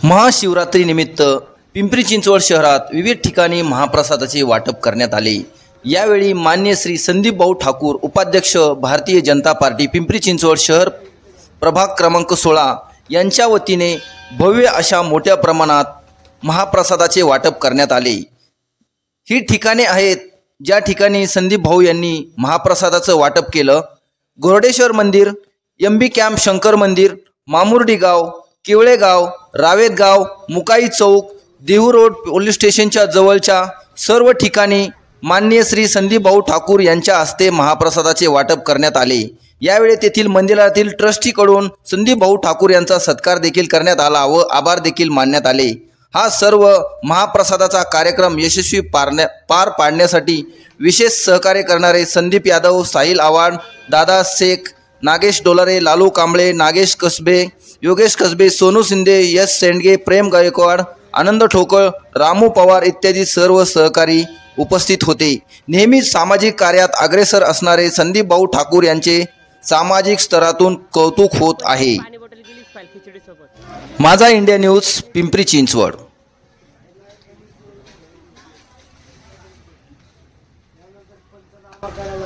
महाशिवरात्रीनिमित्त पिंपरी चिंचवड शहरात विविध ठिकाणी महाप्रसादाचे वाटप करण्यात आले। यावेळी मान्य श्री संदीप भाऊ ठाकूर, उपाध्यक्ष भारतीय जनता पार्टी पिंपरी चिंचवड शहर प्रभाग क्रमांक 16 यांच्या वतीने भव्य अशा मोठ्या प्रमाणात महाप्रसादाचे वाटप करण्यात आले। ही ठिकाणे आहेत ज्या ठिकाणी संदीप भाऊ यांनी महाप्रसादाचं वाटप केलं। गोरडेश्वर मंदिर, एमबी कॅम्प शंकर मंदिर, मामुर्डी गाव, केवळे गाव, रावेत गाव, मुकाई चौक, देहू रोड पोलीस स्टेशनच्या जवळच्या सर्व ठिकाणी माननीय श्री संदीप भाऊ ठाकूर यांच्या हस्ते महाप्रसादाचे वाटप करण्यात आले। यावेळी तेथील मंदिरातील ट्रस्टीकडून संदीप भाऊ ठाकूर यांचा सत्कार देखील करण्यात आला व आभार देखील मानण्यात आले। हा सर्व महाप्रसादाचा कार्यक्रम यशस्वी पार पाडण्यासाठी विशेष सहकार्य करणारे संदीप यादव, साहिल आव्हाड, दादा शेख, नागेश डोलारे, लालू कांबळे, नागेश कसबे, योगेश कसबे, सोनू शिंदे, यश सेंडगे, प्रेम गायकवाड, आनंद ठोकळ, रामू पवार इत्यादी सर्व सहकारी उपस्थित होते। नेहमीच सामाजिक कार्यात अग्रेसर असणारे संदीप भाऊ ठाकूर यांचे सामाजिक स्तरातून कौतुक होत आहे। माझा इंडिया न्यूज, पिंपरी चिंचवड। करावी